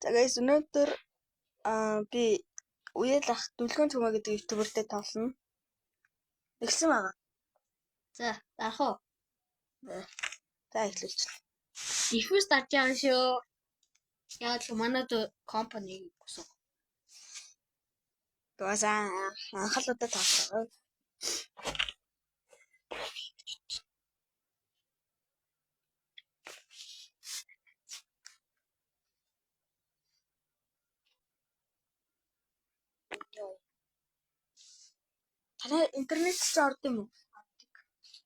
За guys, өнөөдөр би уяал ах дүлгэн цүмэ гэдэг ютубертэй тоглоно. Тэгсэн байгаа. За, дарах уу? За эхлүүлж. Diffuse стart яа шүү. Яг л манай компани гэсэн. Дуусаа анхаалуудаа тоглоо. Танай интернет ч орд юм уу?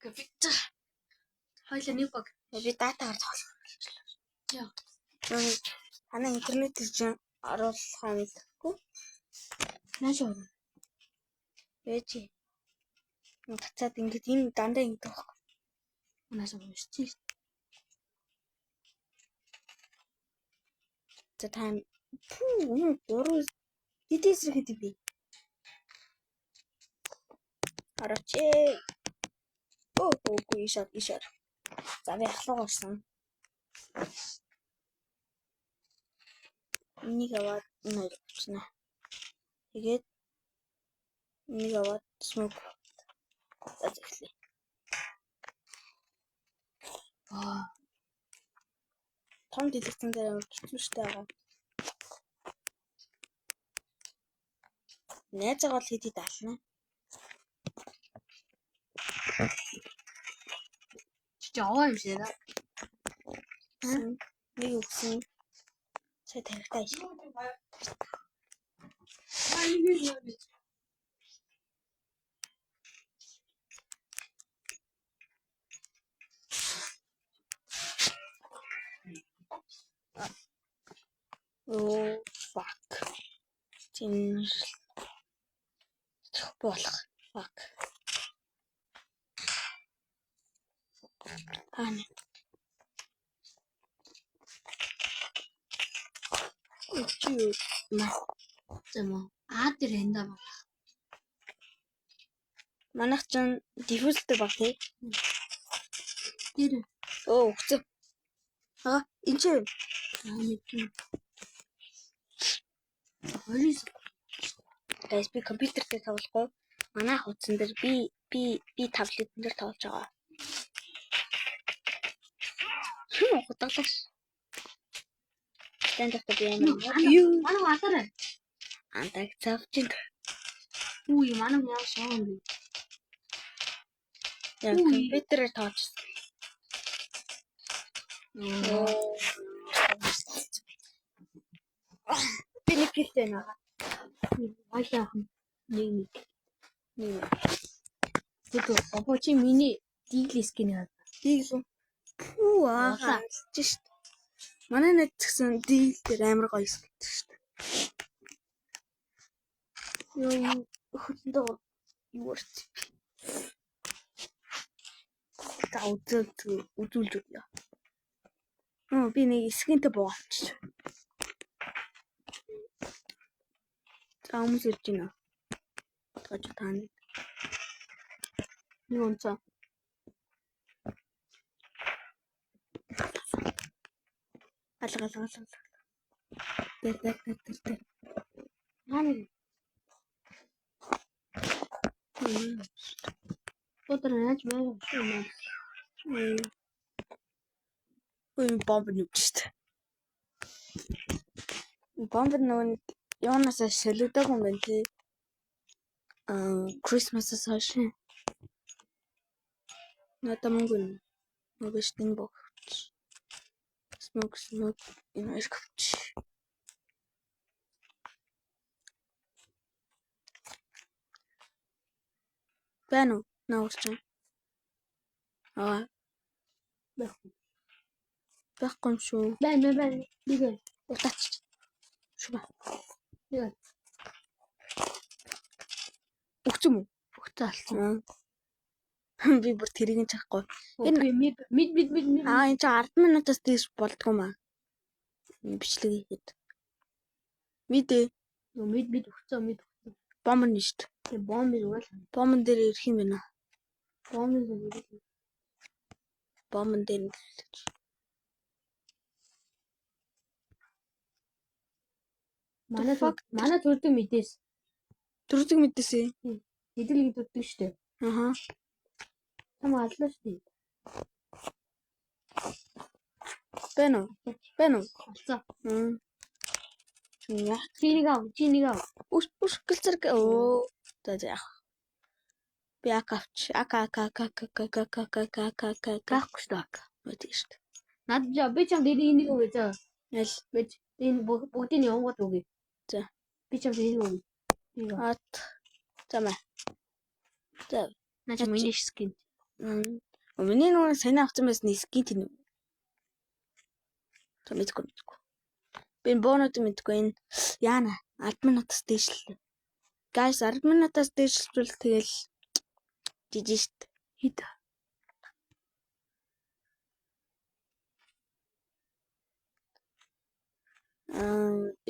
Гэвч хоёлаа нэг баг. Би датагаар тоглох. Яа. Танай интернет чинь оруулах юм гэхгүй. Нааш уу. Ээжи. Гацаад ингэж энэ дандаа ингэж байгаа. Нааш уу шүү. За тань дөрөв дидээс ирэхэд би. Араач. Үгүй ишаар. За би ахлуу гарсан. Энийг аваад энэ болчихно. Тэгээд энийг аваад смок. За захлаа. Том дэлгэцэн дээр хэцүү штэй байгаа. Найзаагаа л хэдий даална. Чи аваа юм шиг аа. Нэг өгсөн. Сая тарихтаа иш. Oh fuck. Чин болох. Fuck. Ань. Үгүй маа. Зэмээ. Тэр энэ даа. Манайх ч диффузтэй баг тий. Тэр. Өгцөө. Энэ чи Guys, би компьютер дээр тоглохгүй. Манай хуудсан дээр би таблетэн дээр тоглож байгаа. Хутгалаш. Тэндээс би юм. Манай хатараа. Антаг цавчин. Үгүй манай яа шоон би. Яг компьютерээр тоглож. Би нэг хэлтэй наа. Баяа хам. Нэг. Тэгвэл опо чи миний диглис гинэ. Диглүү. Хаалж шít. Манай нэг гэсэн дийл дээр амар гоё гэдэг шít. Юу хөндөө юу урт. За үзүүлж өгье. Би нэг эсгэнтэй буугач. За хүмүүс ирж байна. Тож таана. Юу онцоо. Алга. Дээр. Наа. Потранаач маа шүү. Бомб нүгчт. Бомб нүүн Яонасаа шилдэг юм байна тий. Christmas-аас хойш. Надад мөнгө штин богч. Smoke in my couch. Бэно наурч. Байхгүй юм шүү. Бэн. Дигээ. Утаач. Шуба. Дигээ. Өгцөн мө? Өгцөөлсөн. Би бүр тэрийг нь чахгүй. Энэ мид. Энэ чи 10 минутаас дээш болдгоо маа. Бичлэг хийхэд. Мидээ. Мид өгцөө. Бомб нь шүү дээ. Тэг бомб уул. Бомбон дээр ирэх юм байна. Бомбон дээр Манай төрдөг мэдээс. Төрдөг мэдээсээ. Хэдэлэг төрдөг штэ. Аха. Чамаа аллаа штэ. Бэнэ үү? Алцаа. Яа. Чинийг аа. Үш гэлцэр. Оо. За яах. Би акавч. Гахгүй штэ. Мэдээ штэ. Над би чам энийг өгөө заа. Ял. Бич энэ бүгдийг нь явангууд өгье. За. Би чам энийг өгье. Ат. Замаа. За. Наач миний скин. Миний нөгөө сайн авсан байсан скин тийм. Мэдгүй. Би бонод мэдгүй энэ яана 10 минутаас дээшлээ. Guys 10 минутаас дээшлвэл тэгэл жижиг штт. Хит.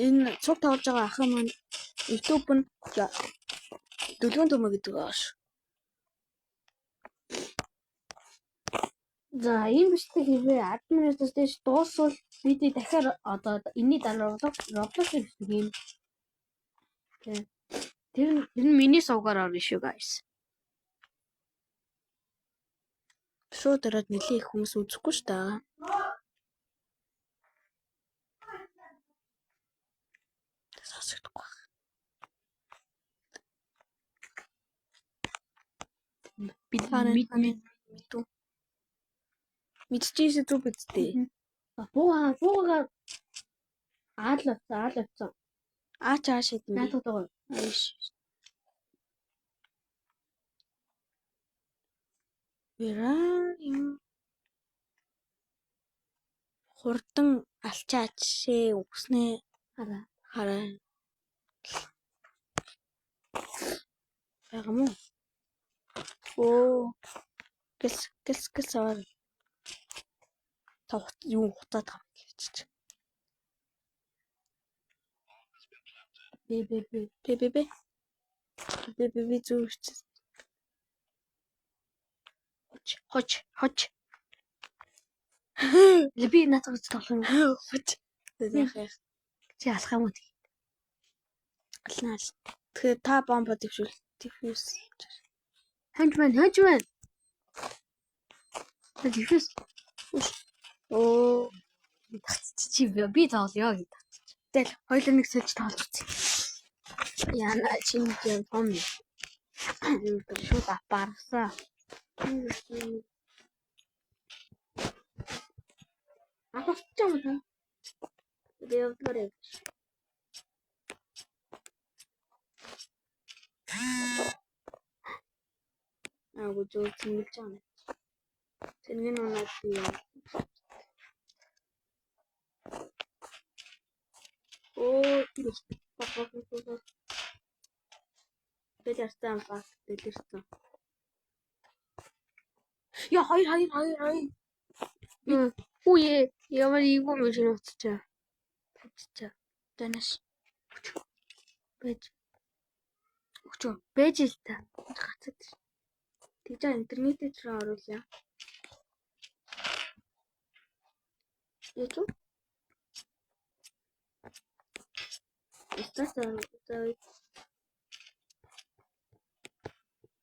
Энэ цуг тоглож байгаа ахын маань YouTube нь дөлгөн төмө гэдэг ааш. За ийм биштэй хэрвээ 10 минутаас дээш дуусвал бид дахиад одоо энэний дараа Roblox гэдэг юм. Тэр нь миний сувгаар орно шүү guys. Шууд ороод нэлээ их хүмүүс үзэхгүй шүү дээ. Сонсогдохгүй. Бид мэдчихсэн зүг бидтэй. Буугаа аалавцсан. Аачааш хэдэн. Наатаа. Ааш. Вэраа хурдан алчаач шээ үгснээ хараа. Байгаа мó. Оо. Гэс аваа. Тавт юу хутаад байгаа гэж. Би зүгч. Хоч. Би натагч тоглоно. Хоч. Яах. Чи алах юм уу? Алнаас. Тэгэхээр та бомбо дэвшүүл. Дифьюз. Ханж маань. Дифьюз. Оо. Чи би тоглоё гэдэг. Тэгэл хоёул нэг сэлж тоглож үзье. Яна чинь том. Шууд апарсаа. Апарчаа. Дэвдэрэг. Гүжүү цэнгэж байгаа. Цэнгэн унаад бие. Оо тийш. Дэлэрсэн баг. Яа хоёр. Үе ямар ийгүү машин утчаа. Танаас. Бэж л та. Гацад. Тэгж интернетээ ч оруулъя. Яа. Истасаа.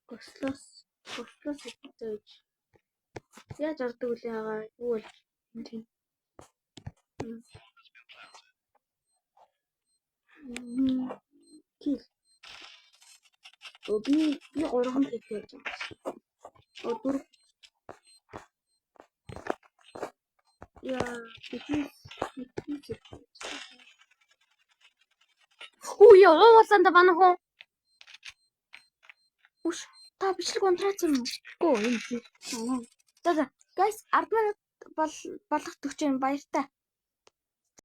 Гослос хийж. Яаж ордог үл яагаа юу бол тийм. Кил. Би 3 хийж байгаа. Өдөр. Яа, би. Үе уусан да банах уу? Уш, та бичлэг унтраац юм уу? Гоо энэ. За. Guys, 10 минут болгох төгч юм баяртай.